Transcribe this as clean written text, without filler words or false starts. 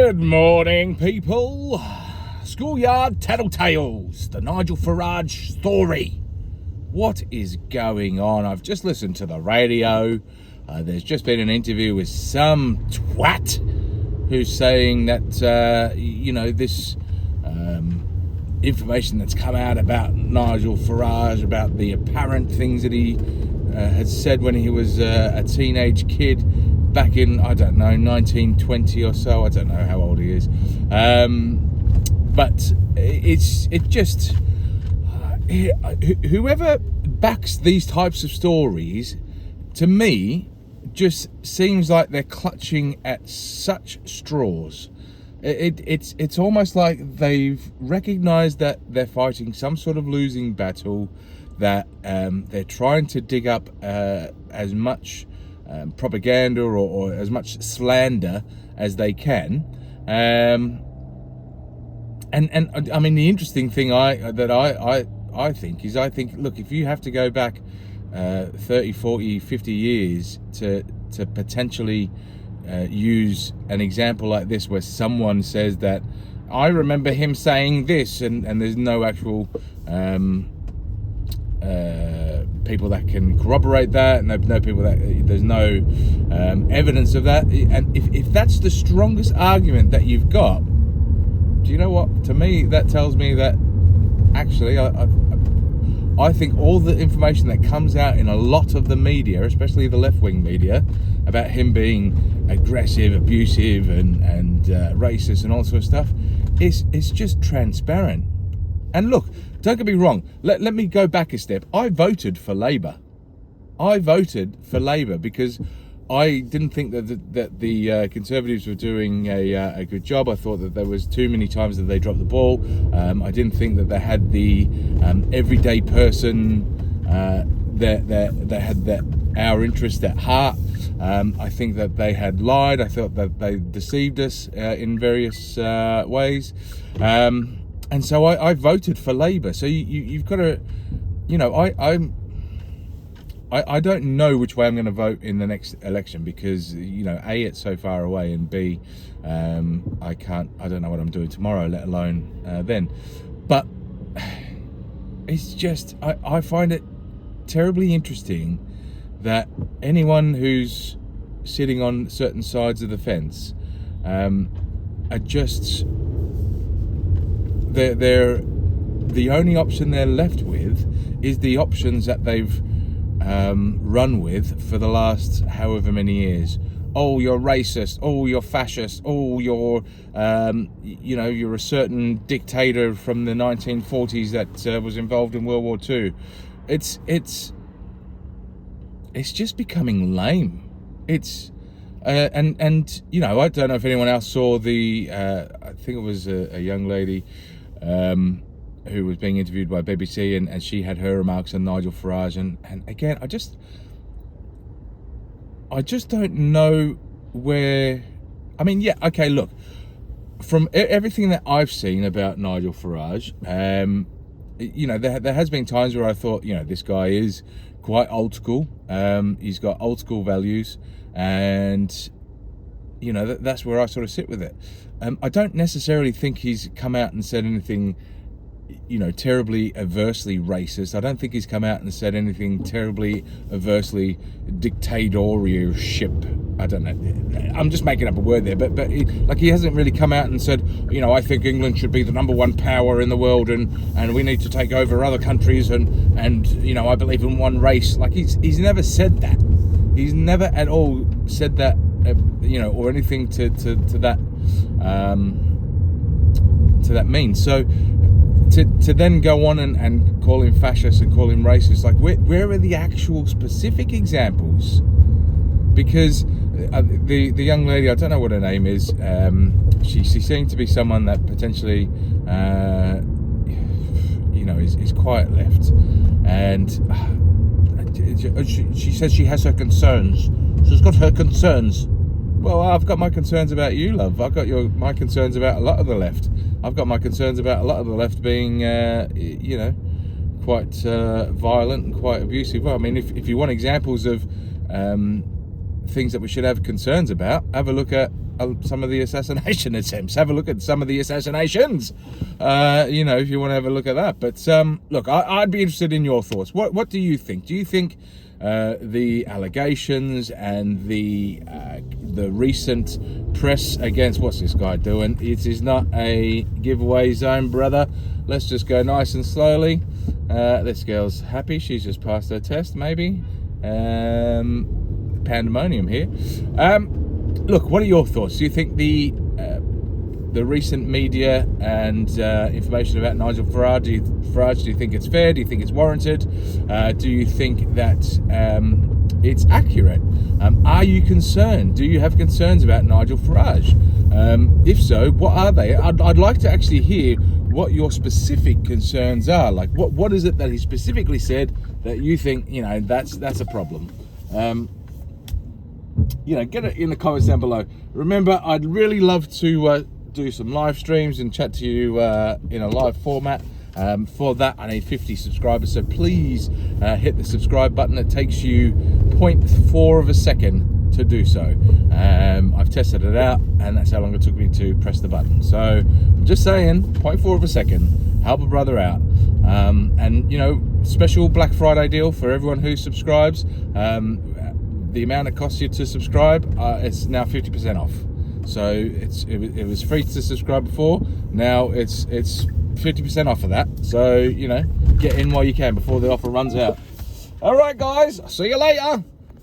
Good morning, people. Schoolyard TattleTales, the Nigel Farage story. What is going on? I've just listened to the radio. There's just been an interview with some twat who's saying that, this information that's come out about Nigel Farage, about the apparent things that he had said when he was a teenage kid back in, 1920 or so. I don't know how old he is. But it's just whoever backs these types of stories, to me, just seems like they're clutching at such straws. It's almost like they've recognized that they're fighting some sort of losing battle, that they're trying to dig up as much propaganda or as much slander as they can. And I mean, the interesting thing I think is, look, if you have to go back 30, 40, 50 years to potentially use an example like this, where someone says that I remember him saying this, and there's no actual people that can corroborate that, no people that there's no evidence of that, and if that's the strongest argument that you've got, do you know what? To me, that tells me that actually I think all the information that comes out in a lot of the media, especially the left-wing media, about him being aggressive, abusive, and racist and all sort of stuff, it's just transparent. And look, don't get me wrong. Let me go back a step. I voted for Labour. Because I didn't think that the Conservatives were doing a good job. I thought that there was too many times that they dropped the ball. I didn't think that they had the everyday person that had our interest at heart. I think that they had lied. I thought that they deceived us in various ways. And so I voted for Labour. So you've got to, I don't know which way I'm going to vote in the next election, because A, it's so far away, and B, I don't know what I'm doing tomorrow, let alone then. But it's just, I find it terribly interesting that anyone who's sitting on certain sides of the fence are just, they're the only option they're left with is the options that they've run with for the last however many years. Oh, you're racist. Oh, you're fascist. Oh, you're you're a certain dictator from the 1940s that was involved in World War II. It's just becoming lame. It's and I don't know if anyone else saw the I think it was a young lady who was being interviewed by BBC, and she had her remarks on Nigel Farage, and again, I just don't know where. I mean, yeah, okay, look, from everything that I've seen about Nigel Farage, there has been times where I thought, this guy is quite old school. He's got old school values, and that's where I sort of sit with it. I don't necessarily think he's come out and said anything terribly aversely racist. I don't think he's come out and said anything terribly aversely dictatorship. I don't know. I'm just making up a word there, but he hasn't really come out and said, I think England should be the number one power in the world, and we need to take over other countries, and I believe in one race. Like he's never said that. He's never at all said that, or anything to that mean. So to then go on and call him fascist and call him racist, like where are the actual specific examples? Because the young lady, I don't know what her name is, she seemed to be someone that potentially is quite left, and she says she has her concerns. She's got her concerns. Well, I've got my concerns about you, love. I've got my concerns about a lot of the left. I've got my concerns about a lot of the left being, quite violent and quite abusive. Well, I mean, if you want examples of things that we should have concerns about, have a look at some of the assassination attempts. Have a look at some of the assassinations. If you want to have a look at that. But look, I'd be interested in your thoughts. What do you think? Do you think the allegations and the recent press against what's this guy doing? It is not a giveaway zone, brother. Let's just go nice and slowly. This girl's happy. She's just passed her test, maybe. Pandemonium here. Look, what are your thoughts? Do you think the recent media and information about Nigel Farage, do you think it's fair? Do you think it's warranted? Do you think that it's accurate? Are you concerned? Do you have concerns about Nigel Farage? If so, what are they? I'd like to actually hear what your specific concerns are. Like, what is it that he specifically said that you think, that's a problem? Get it in the comments down below. Remember, I'd really love to do some live streams and chat to you in a live format. For that, I need 50 subscribers, so please hit the subscribe button. It takes you 0.4 of a second to do so. I've tested it out, and that's how long it took me to press the button. So I'm just saying, 0.4 of a second, help a brother out. And special Black Friday deal for everyone who subscribes. The amount it costs you to subscribe, it's now 50% off. So it was free to subscribe before. Now it's 50% off of that. So get in while you can before the offer runs out. All right, guys. See you later.